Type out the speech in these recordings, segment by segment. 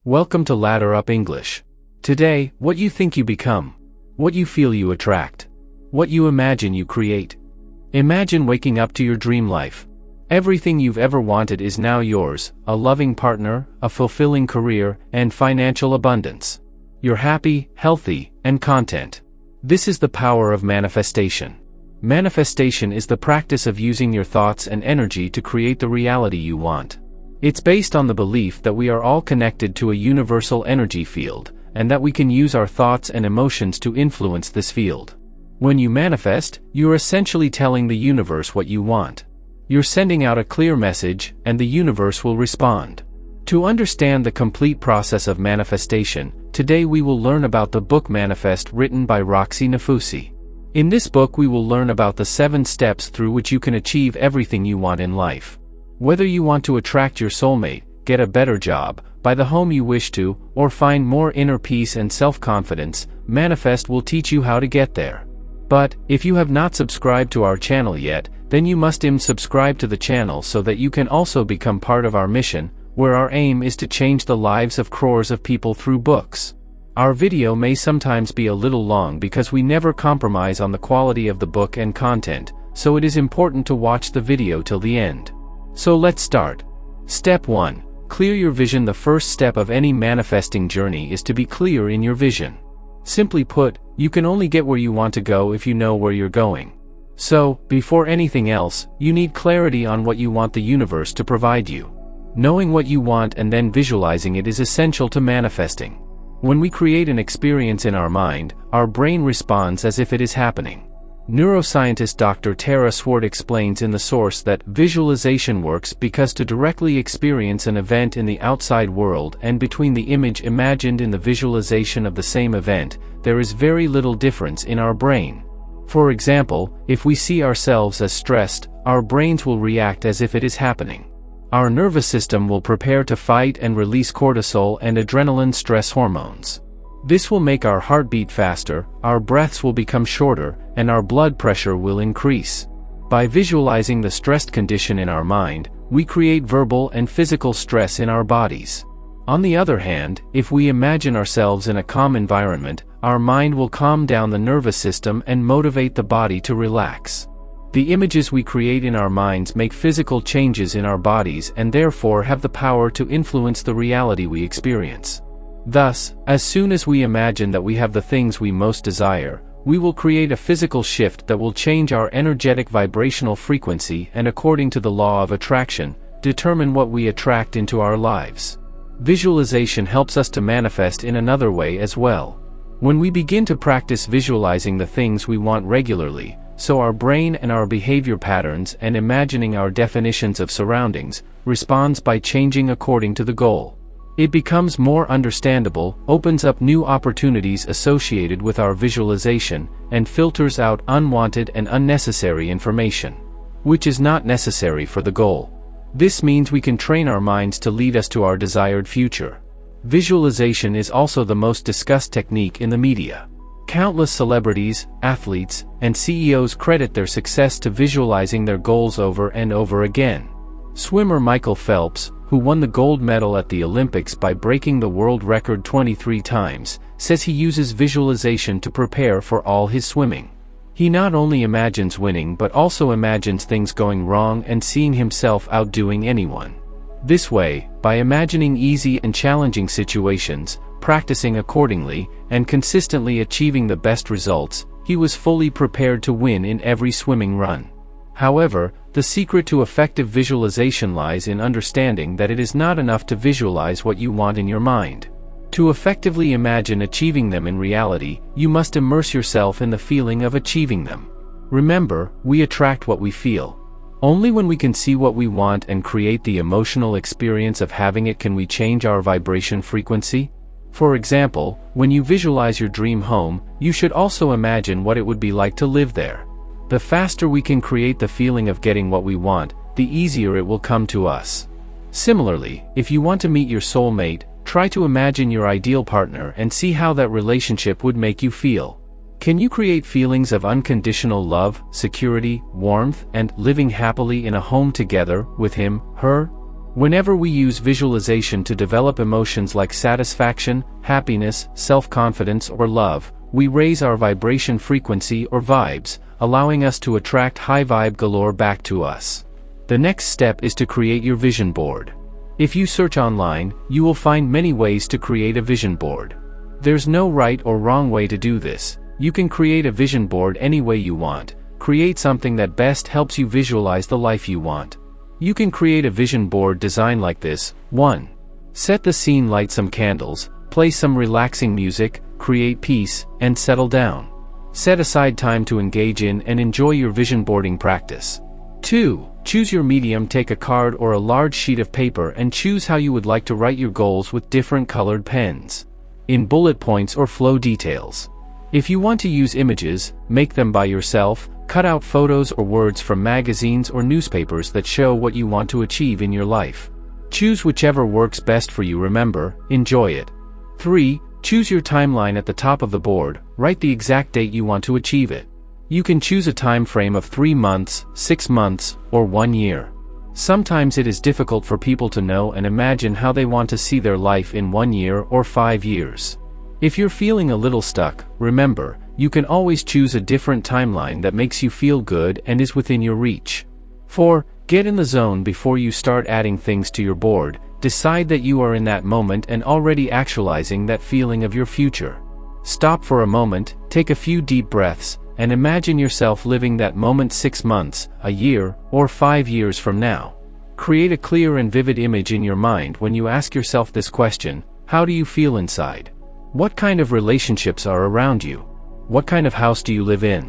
Welcome to Ladder Up English. Today, what you think you become. What you feel you attract. What you imagine you create. Imagine waking up to your dream life. Everything you've ever wanted is now yours: a loving partner, a fulfilling career, and financial abundance. You're happy, healthy, and content. This is the power of manifestation. Manifestation is the practice of using your thoughts and energy to create the reality you want. It's based on the belief that we are all connected to a universal energy field, and that we can use our thoughts and emotions to influence this field. When you manifest, you're essentially telling the universe what you want. You're sending out a clear message, and the universe will respond. To understand the complete process of manifestation, today we will learn about the book Manifest, written by Roxie Nafousi. In this book we will learn about the 7 steps through which you can achieve everything you want in life. Whether you want to attract your soulmate, get a better job, buy the home you wish to, or find more inner peace and self-confidence, Manifest will teach you how to get there. But, if you have not subscribed to our channel yet, then you must subscribe to the channel so that you can also become part of our mission, where our aim is to change the lives of crores of people through books. Our video may sometimes be a little long because we never compromise on the quality of the book and content, so it is important to watch the video till the end. So let's start. Step 1. Clear your vision. The first step of any manifesting journey is to be clear in your vision. Simply put, you can only get where you want to go if you know where you're going. So, before anything else, you need clarity on what you want the universe to provide you. Knowing what you want and then visualizing it is essential to manifesting. When we create an experience in our mind, our brain responds as if it is happening. Neuroscientist Dr. Tara Swart explains in The Source that visualization works because to directly experience an event in the outside world and between the image imagined in the visualization of the same event, there is very little difference in our brain. For example, if we see ourselves as stressed, our brains will react as if it is happening. Our nervous system will prepare to fight and release cortisol and adrenaline stress hormones. This will make our heart beat faster, our breaths will become shorter, and our blood pressure will increase. By visualizing the stressed condition in our mind, we create verbal and physical stress in our bodies. On the other hand, if we imagine ourselves in a calm environment, our mind will calm down the nervous system and motivate the body to relax. The images we create in our minds make physical changes in our bodies and therefore have the power to influence the reality we experience. Thus, as soon as we imagine that we have the things we most desire, we will create a physical shift that will change our energetic vibrational frequency and, according to the law of attraction, determine what we attract into our lives. Visualization helps us to manifest in another way as well. When we begin to practice visualizing the things we want regularly, so our brain and our behavior patterns and imagining our definitions of surroundings responds by changing according to the goal. It becomes more understandable, opens up new opportunities associated with our visualization, and filters out unwanted and unnecessary information, which is not necessary for the goal. This means we can train our minds to lead us to our desired future. Visualization is also the most discussed technique in the media. Countless celebrities, athletes, and CEOs credit their success to visualizing their goals over and over again. Swimmer Michael Phelps, who won the gold medal at the Olympics by breaking the world record 23 times, says he uses visualization to prepare for all his swimming. He not only imagines winning but also imagines things going wrong and seeing himself outdoing anyone. This way, by imagining easy and challenging situations, practicing accordingly, and consistently achieving the best results, he was fully prepared to win in every swimming run. However, the secret to effective visualization lies in understanding that it is not enough to visualize what you want in your mind. To effectively imagine achieving them in reality, you must immerse yourself in the feeling of achieving them. Remember, we attract what we feel. Only when we can see what we want and create the emotional experience of having it can we change our vibration frequency. For example, when you visualize your dream home, you should also imagine what it would be like to live there. The faster we can create the feeling of getting what we want, the easier it will come to us. Similarly, if you want to meet your soulmate, try to imagine your ideal partner and see how that relationship would make you feel. Can you create feelings of unconditional love, security, warmth, and living happily in a home together with him, her? Whenever we use visualization to develop emotions like satisfaction, happiness, self-confidence, or love, we raise our vibration frequency or vibes, allowing us to attract high vibe galore back to us. The next step is to create your vision board. If you search online, you will find many ways to create a vision board. There's no right or wrong way to do this. You can create a vision board any way you want. Create something that best helps you visualize the life you want. You can create a vision board design like this. 1. Set the scene, light some candles, play some relaxing music, create peace, and settle down. Set aside time to engage in and enjoy your vision boarding practice. 2. Choose your medium, take a card or a large sheet of paper and choose how you would like to write your goals with different colored pens, in bullet points or flow details. If you want to use images, make them by yourself. Cut out photos or words from magazines or newspapers that show what you want to achieve in your life. Choose whichever works best for you. Remember, enjoy it. 3. Choose your timeline at the top of the board. Write the exact date you want to achieve it. You can choose a time frame of 3 months, 6 months, or 1 year. Sometimes it is difficult for people to know and imagine how they want to see their life in 1 year or 5 years. If you're feeling a little stuck, remember, you can always choose a different timeline that makes you feel good and is within your reach. 4. Get in the zone before you start adding things to your board. Decide that you are in that moment and already actualizing that feeling of your future. Stop for a moment, take a few deep breaths, and imagine yourself living that moment 6 months, a year, or 5 years from now. Create a clear and vivid image in your mind when you ask yourself this question: how do you feel inside? What kind of relationships are around you? What kind of house do you live in?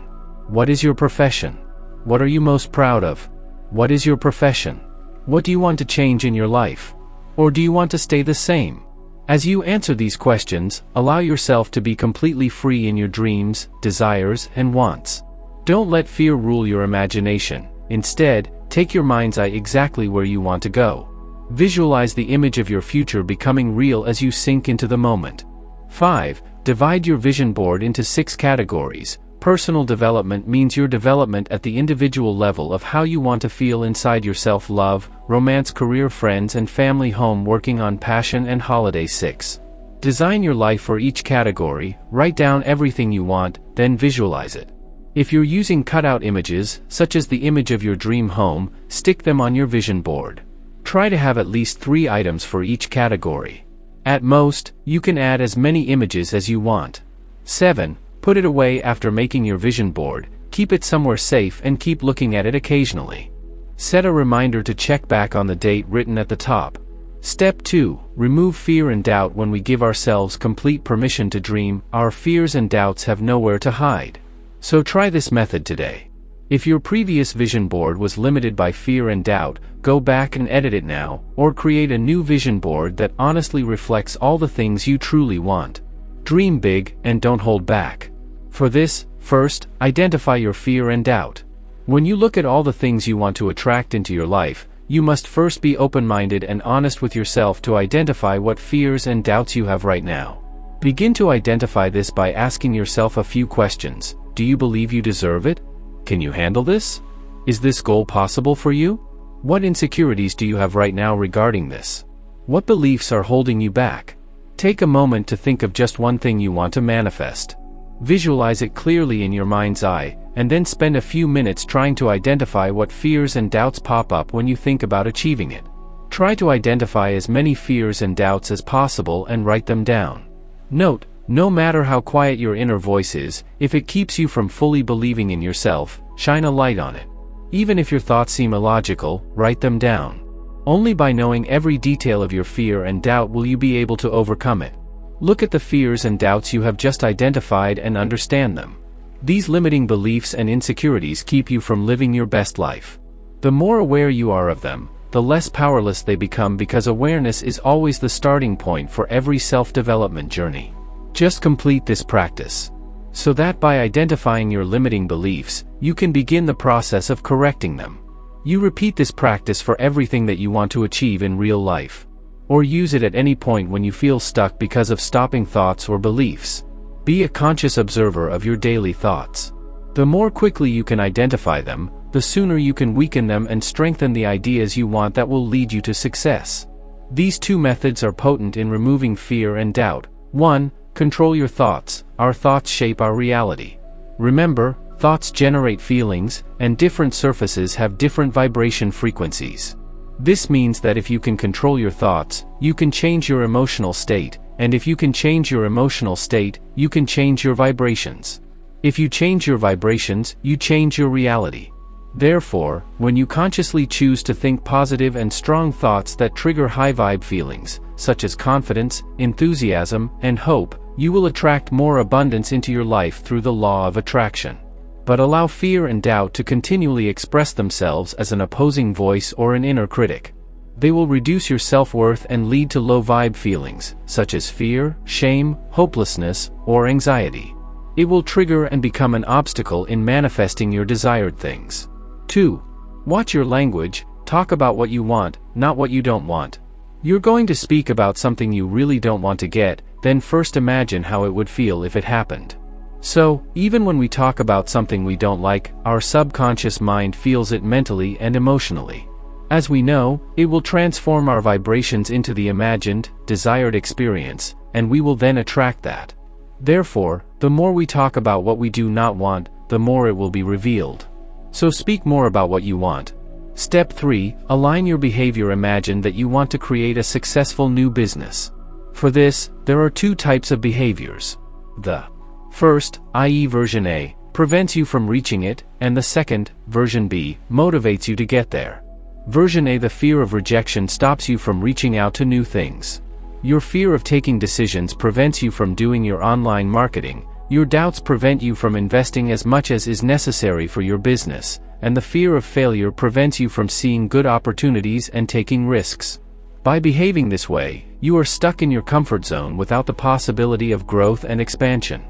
What is your profession? What are you most proud of? What is your profession? What do you want to change in your life? Or do you want to stay the same? As you answer these questions, allow yourself to be completely free in your dreams, desires, and wants. Don't let fear rule your imagination. Instead, take your mind's eye exactly where you want to go. Visualize the image of your future becoming real as you sink into the moment. 5. Divide your vision board into 6 categories. Personal development means your development at the individual level of how you want to feel inside yourself. Love, romance, career, friends and family, home, working on passion and holiday. 6. Design your life for each category. Write down everything you want, then visualize it. If you're using cutout images, such as the image of your dream home, stick them on your vision board. Try to have at least 3 items for each category. At most, you can add as many images as you want. 7. Put it away after making your vision board. Keep it somewhere safe and keep looking at it occasionally. Set a reminder to check back on the date written at the top. Step 2. Remove fear and doubt. When we give ourselves complete permission to dream, our fears and doubts have nowhere to hide. So try this method today. If your previous vision board was limited by fear and doubt, go back and edit it now, or create a new vision board that honestly reflects all the things you truly want. Dream big, and don't hold back. For this, first, identify your fear and doubt. When you look at all the things you want to attract into your life, you must first be open-minded and honest with yourself to identify what fears and doubts you have right now. Begin to identify this by asking yourself a few questions. Do you believe you deserve it? Can you handle this? Is this goal possible for you? What insecurities do you have right now regarding this? What beliefs are holding you back? Take a moment to think of just one thing you want to manifest. Visualize it clearly in your mind's eye, and then spend a few minutes trying to identify what fears and doubts pop up when you think about achieving it. Try to identify as many fears and doubts as possible and write them down. Note, no matter how quiet your inner voice is, if it keeps you from fully believing in yourself, shine a light on it. Even if your thoughts seem illogical, write them down. Only by knowing every detail of your fear and doubt will you be able to overcome it. Look at the fears and doubts you have just identified and understand them. These limiting beliefs and insecurities keep you from living your best life. The more aware you are of them, the less powerless they become, because awareness is always the starting point for every self-development journey. Just complete this practice, so that by identifying your limiting beliefs, you can begin the process of correcting them. You repeat this practice for everything that you want to achieve in real life, or use it at any point when you feel stuck because of stopping thoughts or beliefs. Be a conscious observer of your daily thoughts. The more quickly you can identify them, the sooner you can weaken them and strengthen the ideas you want that will lead you to success. These two methods are potent in removing fear and doubt. 1. Control your thoughts. Our thoughts shape our reality. Remember, thoughts generate feelings, and different surfaces have different vibration frequencies. This means that if you can control your thoughts, you can change your emotional state, and if you can change your emotional state, you can change your vibrations. If you change your vibrations, you change your reality. Therefore, when you consciously choose to think positive and strong thoughts that trigger high-vibe feelings, such as confidence, enthusiasm, and hope, you will attract more abundance into your life through the law of attraction. But allow fear and doubt to continually express themselves as an opposing voice or an inner critic. They will reduce your self-worth and lead to low-vibe feelings, such as fear, shame, hopelessness, or anxiety. It will trigger and become an obstacle in manifesting your desired things. 2. Watch your language. Talk about what you want, not what you don't want. You're going to speak about something you really don't want to get, then first imagine how it would feel if it happened. So, even when we talk about something we don't like, our subconscious mind feels it mentally and emotionally. As we know, it will transform our vibrations into the imagined, desired experience, and we will then attract that. Therefore, the more we talk about what we do not want, the more it will be revealed. So speak more about what you want. Step 3. Align your behavior. Imagine that you want to create a successful new business. For this, there are two types of behaviors. The first, i.e. version A, prevents you from reaching it, and the second, version B, motivates you to get there. Version A. The fear of rejection stops you from reaching out to new things. Your fear of taking decisions prevents you from doing your online marketing, your doubts prevent you from investing as much as is necessary for your business, and the fear of failure prevents you from seeing good opportunities and taking risks. By behaving this way, you are stuck in your comfort zone without the possibility of growth and expansion.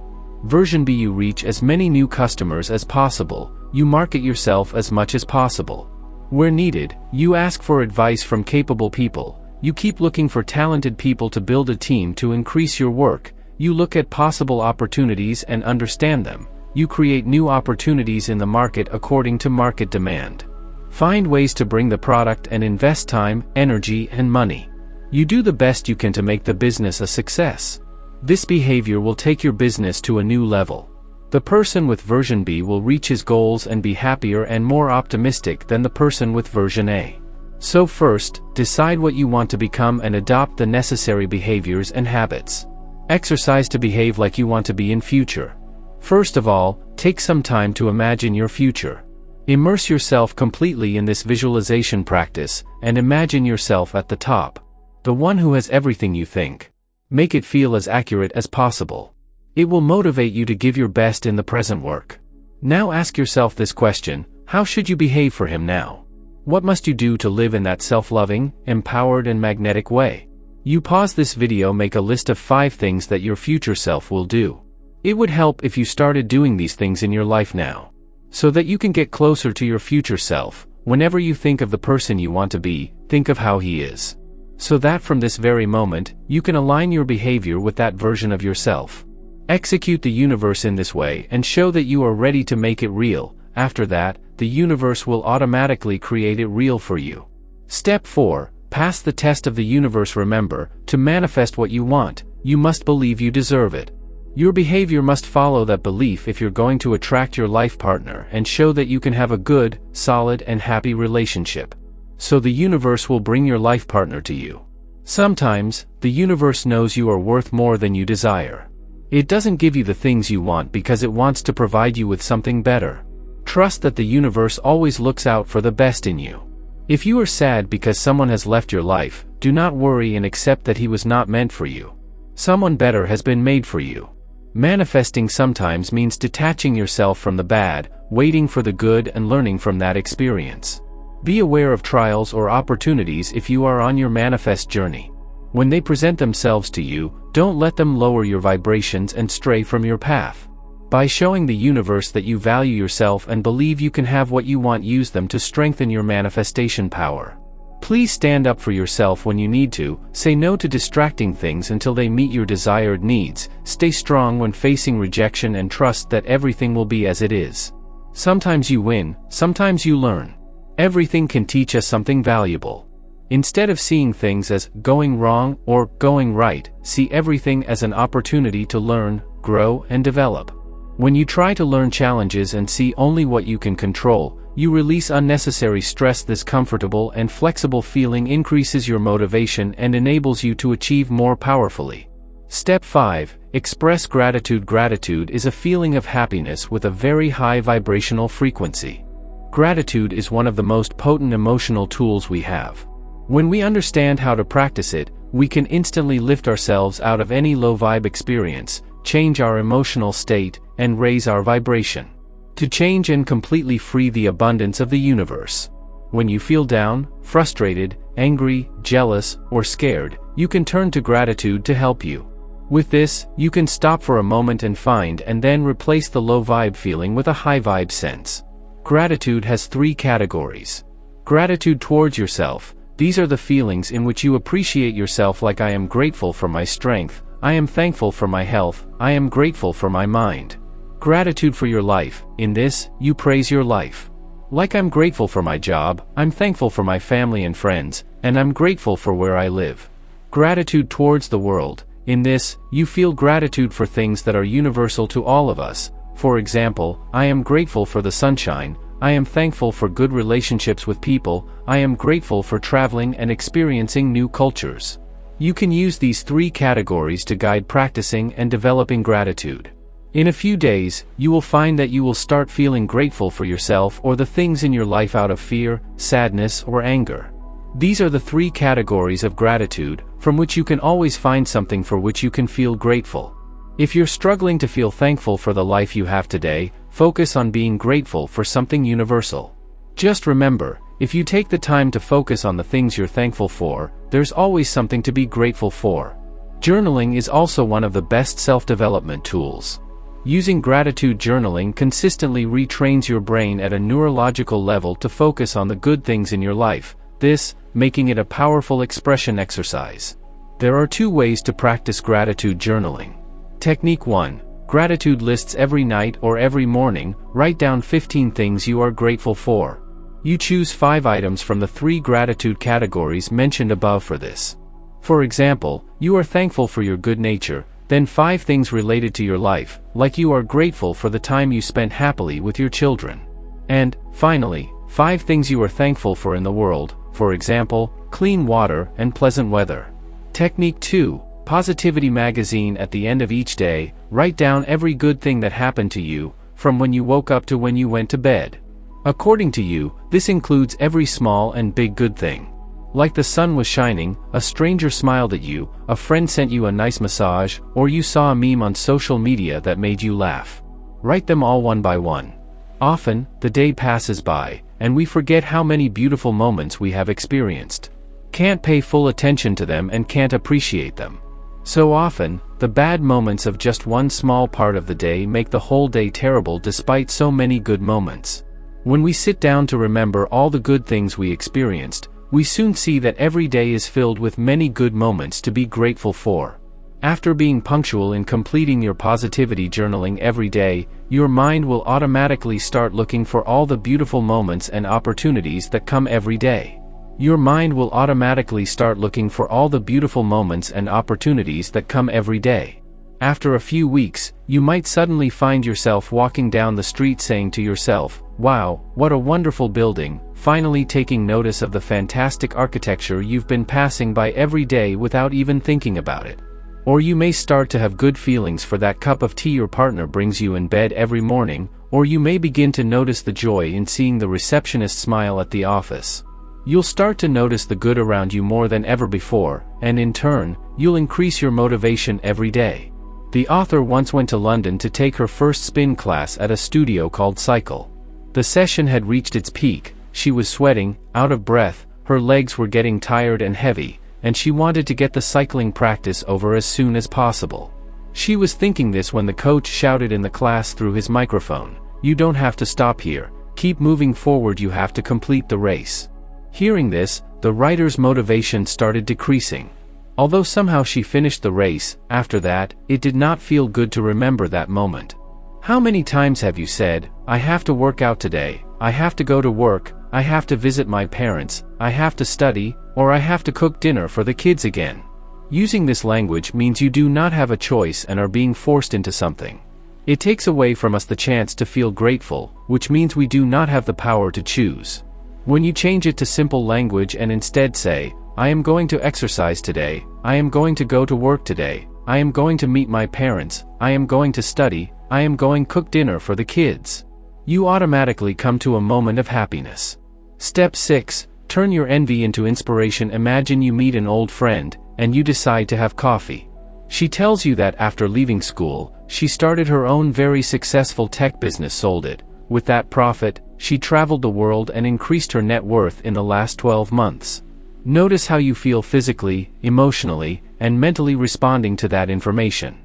Version B. You reach as many new customers as possible, you market yourself as much as possible. Where needed, you ask for advice from capable people, you keep looking for talented people to build a team to increase your work, you look at possible opportunities and understand them, you create new opportunities in the market according to market demand. Find ways to bring the product and invest time, energy, and money. You do the best you can to make the business a success. This behavior will take your business to a new level. The person with version B will reach his goals and be happier and more optimistic than the person with version A. So first, decide what you want to become and adopt the necessary behaviors and habits. Exercise to behave like you want to be in future. First of all, take some time to imagine your future. Immerse yourself completely in this visualization practice, and imagine yourself at the top. The one who has everything you think. Make it feel as accurate as possible. It will motivate you to give your best in the present work. Now ask yourself this question: how should you behave for him now? What must you do to live in that self-loving, empowered and magnetic way? You pause this video, make a list of 5 things that your future self will do. It would help if you started doing these things in your life now, so that you can get closer to your future self. Whenever you think of the person you want to be, think of how he is. So that from this very moment, you can align your behavior with that version of yourself. Execute the universe in this way and show that you are ready to make it real. After that, the universe will automatically create it real for you. Step 4. Pass the test of the universe. Remember, to manifest what you want, you must believe you deserve it. Your behavior must follow that belief if you're going to attract your life partner and show that you can have a good, solid, and happy relationship. So the universe will bring your life partner to you. Sometimes, the universe knows you are worth more than you desire. It doesn't give you the things you want because it wants to provide you with something better. Trust that the universe always looks out for the best in you. If you are sad because someone has left your life, do not worry and accept that he was not meant for you. Someone better has been made for you. Manifesting sometimes means detaching yourself from the bad, waiting for the good and learning from that experience. Be aware of trials or opportunities if you are on your manifest journey. When they present themselves to you, don't let them lower your vibrations and stray from your path. By showing the universe that you value yourself and believe you can have what you want, use them to strengthen your manifestation power. Please stand up for yourself when you need to, say no to distracting things until they meet your desired needs, stay strong when facing rejection and trust that everything will be as it is. Sometimes you win, sometimes you learn. Everything can teach us something valuable. Instead of seeing things as going wrong or going right, see everything as an opportunity to learn, grow, and develop. When you try to learn challenges and see only what you can control, you release unnecessary stress. This comfortable and flexible feeling increases your motivation and enables you to achieve more powerfully. Step 5. Express gratitude. Gratitude is a feeling of happiness with a very high vibrational frequency. Gratitude is one of the most potent emotional tools we have. When we understand how to practice it, we can instantly lift ourselves out of any low-vibe experience, change our emotional state, and raise our vibration. To change and completely free the abundance of the universe. When you feel down, frustrated, angry, jealous, or scared, you can turn to gratitude to help you. With this, you can stop for a moment and find and then replace the low-vibe feeling with a high-vibe sense. Gratitude has 3 categories. Gratitude towards yourself. These are the feelings in which you appreciate yourself, like I am grateful for my strength, I am thankful for my health, I am grateful for my mind. Gratitude for your life. In this, you praise your life. Like I'm grateful for my job, I'm thankful for my family and friends, and I'm grateful for where I live. Gratitude towards the world. In this, you feel gratitude for things that are universal to all of us. For example, I am grateful for the sunshine, I am thankful for good relationships with people, I am grateful for traveling and experiencing new cultures. You can use these 3 categories to guide practicing and developing gratitude. In a few days, you will find that you will start feeling grateful for yourself or the things in your life out of fear, sadness, or anger. These are the 3 categories of gratitude, from which you can always find something for which you can feel grateful. If you're struggling to feel thankful for the life you have today, focus on being grateful for something universal. Just remember, if you take the time to focus on the things you're thankful for, there's always something to be grateful for. Journaling is also one of the best self-development tools. Using gratitude journaling consistently retrains your brain at a neurological level to focus on the good things in your life, this, making it a powerful expression exercise. There are 2 ways to practice gratitude journaling. Technique 1. Gratitude lists. Every night or every morning, write down 15 things you are grateful for. You choose 5 items from the 3 gratitude categories mentioned above for this. For example, you are thankful for your good nature, then 5 things related to your life, like you are grateful for the time you spent happily with your children. And, finally, 5 things you are thankful for in the world, for example, clean water and pleasant weather. Technique 2. Positivity magazine. At the end of each day, write down every good thing that happened to you, from when you woke up to when you went to bed. According to you, this includes every small and big good thing. Like the sun was shining, a stranger smiled at you, a friend sent you a nice massage, or you saw a meme on social media that made you laugh. Write them all one by one. Often, the day passes by, and we forget how many beautiful moments we have experienced. Can't pay full attention to them and can't appreciate them. So often, the bad moments of just one small part of the day make the whole day terrible despite so many good moments. When we sit down to remember all the good things we experienced, we soon see that every day is filled with many good moments to be grateful for. After being punctual in completing your positivity journaling every day, your mind will automatically start looking for all the beautiful moments and opportunities that come every day. Your mind will automatically start looking for all the beautiful moments and opportunities that come every day. After a few weeks, you might suddenly find yourself walking down the street saying to yourself, "Wow, what a wonderful building," finally taking notice of the fantastic architecture you've been passing by every day without even thinking about it. Or you may start to have good feelings for that cup of tea your partner brings you in bed every morning, or you may begin to notice the joy in seeing the receptionist smile at the office. You'll start to notice the good around you more than ever before, and in turn, you'll increase your motivation every day. The author once went to London to take her first spin class at a studio called Cycle. The session had reached its peak, she was sweating, out of breath, her legs were getting tired and heavy, and she wanted to get the cycling practice over as soon as possible. She was thinking this when the coach shouted in the class through his microphone, "You don't have to stop here, keep moving forward, you have to complete the race." Hearing this, the writer's motivation started decreasing. Although somehow she finished the race, after that, it did not feel good to remember that moment. How many times have you said, I have to work out today, I have to go to work, I have to visit my parents, I have to study, or I have to cook dinner for the kids again? Using this language means you do not have a choice and are being forced into something. It takes away from us the chance to feel grateful, which means we do not have the power to choose. When you change it to simple language and instead say, I am going to exercise today, I am going to go to work today, I am going to meet my parents, I am going to study, I am going to cook dinner for the kids, you automatically come to a moment of happiness. Step 6. Turn your envy into inspiration. Imagine you meet an old friend, and you decide to have coffee. She tells you that after leaving school, she started her own very successful tech business, sold it. With that profit, she traveled the world and increased her net worth in the last 12 months. Notice how you feel physically, emotionally, and mentally responding to that information.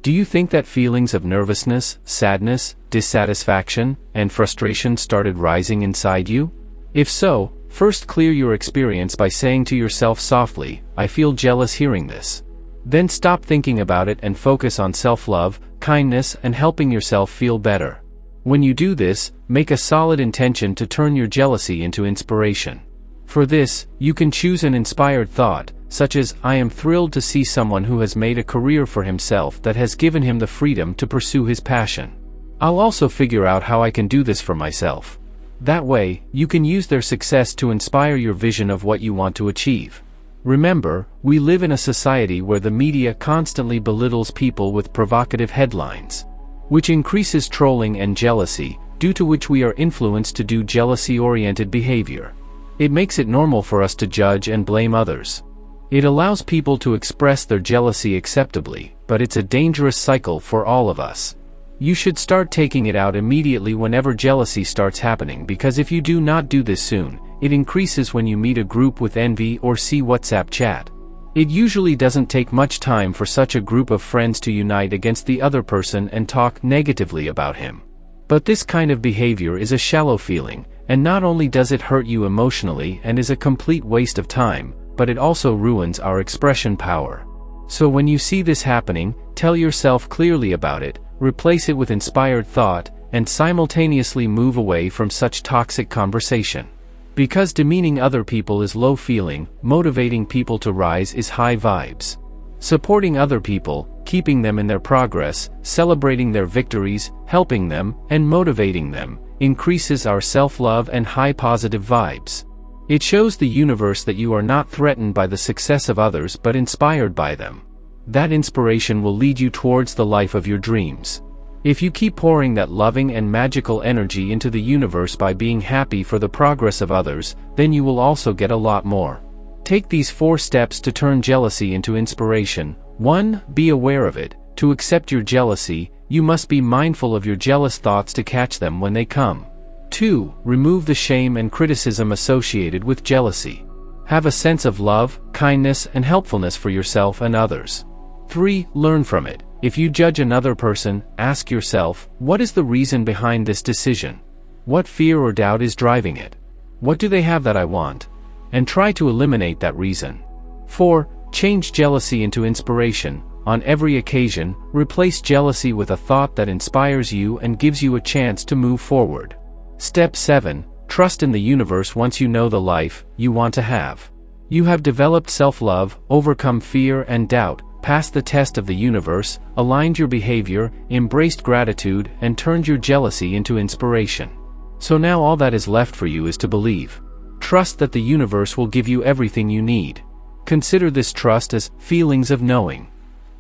Do you think that feelings of nervousness, sadness, dissatisfaction, and frustration started rising inside you? If so, first clear your experience by saying to yourself softly, I feel jealous hearing this. Then stop thinking about it and focus on self-love, kindness, and helping yourself feel better. When you do this, make a solid intention to turn your jealousy into inspiration. For this, you can choose an inspired thought, such as, I am thrilled to see someone who has made a career for himself that has given him the freedom to pursue his passion. I'll also figure out how I can do this for myself. That way, you can use their success to inspire your vision of what you want to achieve. Remember, we live in a society where the media constantly belittles people with provocative headlines, which increases trolling and jealousy, due to which we are influenced to do jealousy-oriented behavior. It makes it normal for us to judge and blame others. It allows people to express their jealousy acceptably, but it's a dangerous cycle for all of us. You should start taking it out immediately whenever jealousy starts happening, because if you do not do this soon, it increases when you meet a group with envy or see WhatsApp chat. It usually doesn't take much time for such a group of friends to unite against the other person and talk negatively about him. But this kind of behavior is a shallow feeling, and not only does it hurt you emotionally and is a complete waste of time, but it also ruins our expression power. So when you see this happening, tell yourself clearly about it, replace it with inspired thought, and simultaneously move away from such toxic conversation. Because demeaning other people is low feeling, motivating people to rise is high vibes. Supporting other people, keeping them in their progress, celebrating their victories, helping them, and motivating them, increases our self-love and high positive vibes. It shows the universe that you are not threatened by the success of others but inspired by them. That inspiration will lead you towards the life of your dreams. If you keep pouring that loving and magical energy into the universe by being happy for the progress of others, then you will also get a lot more. Take these 4 steps to turn jealousy into inspiration. 1. Be aware of it. To accept your jealousy, you must be mindful of your jealous thoughts to catch them when they come. 2. Remove the shame and criticism associated with jealousy. Have a sense of love, kindness, and helpfulness for yourself and others. 3. Learn from it. If you judge another person, ask yourself, what is the reason behind this decision? What fear or doubt is driving it? What do they have that I want? And try to eliminate that reason. 4. Change jealousy into inspiration. On every occasion, replace jealousy with a thought that inspires you and gives you a chance to move forward. Step 7. Trust in the universe. Once you know the life you want to have, you have developed self-love, overcome fear and doubt, passed the test of the universe, aligned your behavior, embraced gratitude, and turned your jealousy into inspiration. So now all that is left for you is to believe. Trust that the universe will give you everything you need. Consider this trust as feelings of knowing.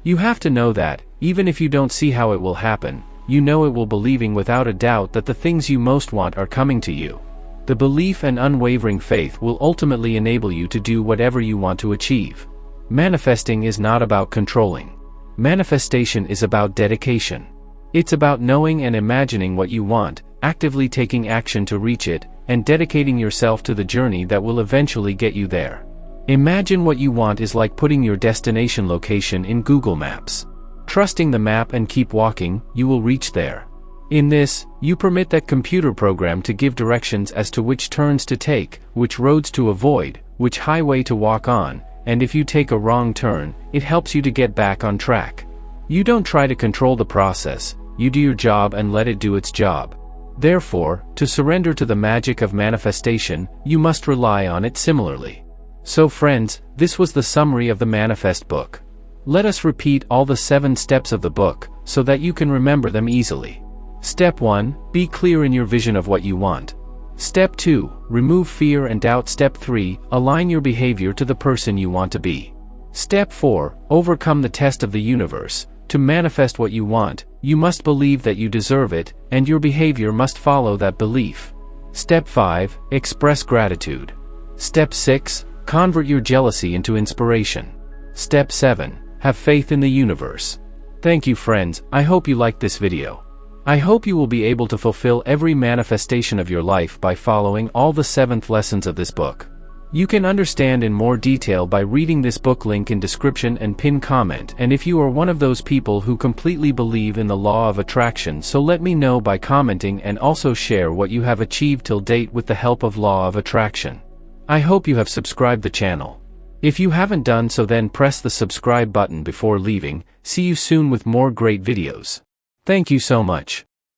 You have to know that, even if you don't see how it will happen, you know it will, believing without a doubt that the things you most want are coming to you. The belief and unwavering faith will ultimately enable you to do whatever you want to achieve. Manifesting is not about controlling. Manifestation is about dedication. It's about knowing and imagining what you want, actively taking action to reach it, and dedicating yourself to the journey that will eventually get you there. Imagine what you want is like putting your destination location in Google Maps. Trusting the map and keep walking, you will reach there. In this, you permit that computer program to give directions as to which turns to take, which roads to avoid, which highway to walk on, and if you take a wrong turn, it helps you to get back on track. You don't try to control the process, you do your job and let it do its job. Therefore, to surrender to the magic of manifestation, you must rely on it similarly. So friends, this was the summary of the Manifest book. Let us repeat all the 7 steps of the book, so that you can remember them easily. Step 1, be clear in your vision of what you want. Step 2, remove fear and doubt. Step 3, align your behavior to the person you want to be. Step 4, overcome the test of the universe. To manifest what you want, you must believe that you deserve it, and your behavior must follow that belief. Step 5, express gratitude. Step 6, convert your jealousy into inspiration. Step 7, have faith in the universe. Thank you friends, I hope you liked this video. I hope you will be able to fulfill every manifestation of your life by following all the 7th lessons of this book. You can understand in more detail by reading this book, link in description and pin comment. And if you are one of those people who completely believe in the law of attraction, so let me know by commenting, and also share what you have achieved till date with the help of law of attraction. I hope you have subscribed the channel. If you haven't done so, then press the subscribe button before leaving. See you soon with more great videos. Thank you so much.